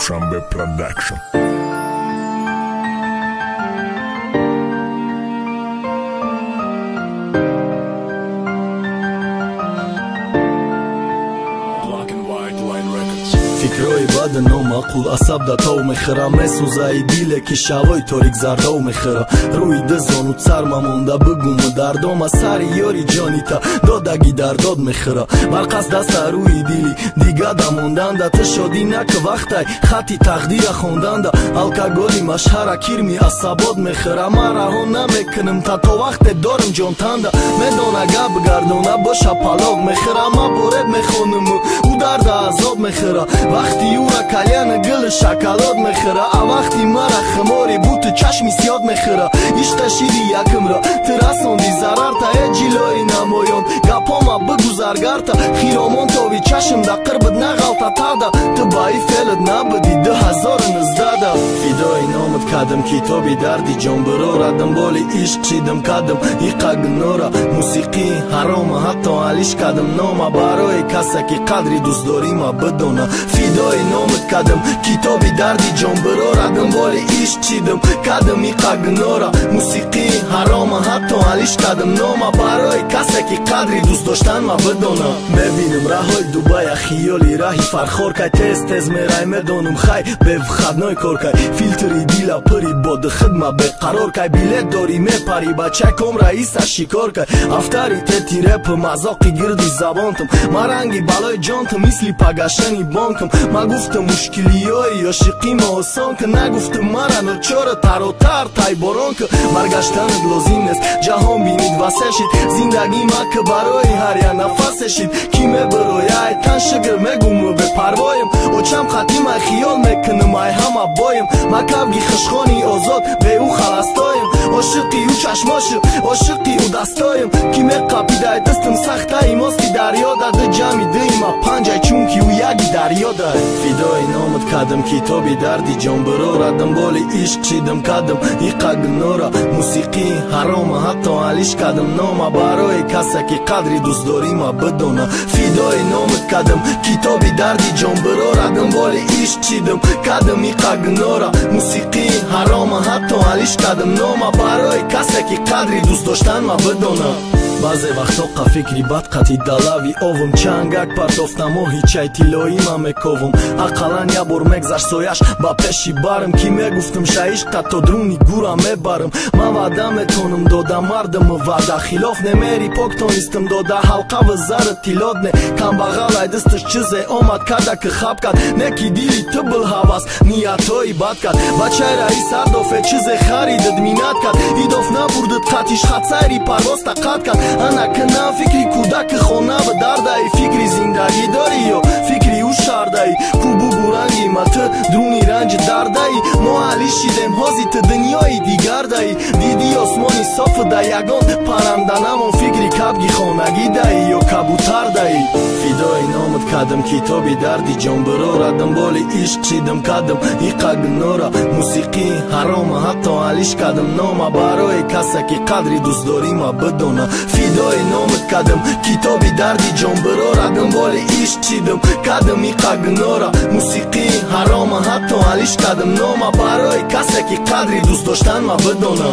Dushanbe Production. فکرای بد نامعقول عصب دا تاو میخرا مسوزای دیله که شوای تاریک زرداو میخرا روی دزانو سرما مونده بگوم دردام سر یاری جانی تا دادگی درداد میخرا برقص دست روی دیلی دیگه دا موندن دا تشادی نک وقتی خطی تقدیر خوندن دا الکاگولی مشهر کیرمی عصبات میخرا من رها نمیکنم تا وقت دارم جان تنده میدونه گب گردونه باشه پلاغ میخرا ما بورد میخونم او درد عذاب میخرا وقتی او را کلیان گل شکلات میخوره وقتی مرا خماری بوت چشمی سیاد میخوره عشق شیری یکم را ترساندی ضرر تا جلوی نمایان گپاما بگذرگر تا خیرامان تاوی چشم دا قربت نغلطه تا دا تو بایی فعلت نبدی 2019 دا فدای نامت کدم کتابی دردی جان برارا دنبالی عشق چیدم کدم ایقا گنارا موسیقی حرام حتی علیش کدم نامه برای کسی که قدری دوست داری ما بدونه فدای نامت کدم کتابی دردی جان برارا دنبال عشق چیدم کدم ایقا گنارا موسیقی حرام حتی علیش کدم نامه برای کسی که قدری دوست داشتن ما بدونه ببینم رهای دوبای خیالی راهی فرخور که تز میرای میدونم خی به خدنای کار که فیلتری دیلا پری باد خدمه به قرار که بیلت داری میپری بچه کم رئیس شکار که افتاری تتی رپ مزاقی گردی زبانتم مرنگی بالای جانتم مثلی پگشنی بانکم ما گفتم مشکلی های عاشقی ما آسان که نگفتم مرا نچار تر و تر تای باران که برگشتنت لازم نیست جهان بینید واسه شید زندگی ما که برای هر یه نفس شید کیمه برای تن شگر میگم به پروایم و چم خطی ما خیال میکنم ای همه بایم ما کبگی خشخانی آزاد به او خلاستایم عاشقی او چشماشو عاشقی او دستایم کیمه قپیده دستم سخته ایماستی دریا داده جمعی دیما پنجای چونکی او یکی دریا ده فدای نامت کدم کتابی دردی جان برارا دنبال عشق چیدم کدم ایقا گنارا موسیقی حرام حتی علیش کدم نامه برای کسی که قدری دوست داری ما بدونه فدای نامت کدم کتابی دردی جان برارا دنبال عشق چیدم کدم ایقا گنارا موسیقی حرام حتی علیش کدم نامه برای کسی که قدری دوست داشتن ما بدونه بعضی وقتا فکری بد قطی دلاوی آوم چنگک پرتافتم و هیچای تیلایی من میکوم اقلان یا بار مگذر سویش با پشی بارم کی میگفتم شایش تا درونی گورا میبارم من وعده میتونم داده مردم وعده خلاف نمیری پاکتونیستم داده حلقه و زر تیلاد نه کم بغل دستش چیزی آمد کرده که خواب کرد نکی دیلی تبل حواس نیتایی بد کرد بچه رئیس هر دفعه چیزی خریدد مینت کرد ایداف نبردد خطیش خط سری پرواز تقد کرد انا کنم فکری کودک خونه به دردهی فکری زندگی داری یا فکری او شردهی کو بگو رنگی مت درونی رنج دردهی ما علی شیدم حاضی تا دنیای دیگر دهی دیدی آسمانی صاف ده یگان پرنده نمان فکری کبگی خانگی دهی یا کبوتر دهی فدای نامت کدم کتابی دردی جان برارا دنبال عشق چیدم کدم ایقا گنارا موسیقی حرام حتی علیش کدم نامه برای کسی که قدری دوست داری ما بدونه فدای نامت کدم کتابی دردی جان برارا دنبال عشق چیدم کدم ایقا گنارا موسیقی حرام حتی علیش کدم نامه برای کسی که قدری دوست داشتن ما بدونه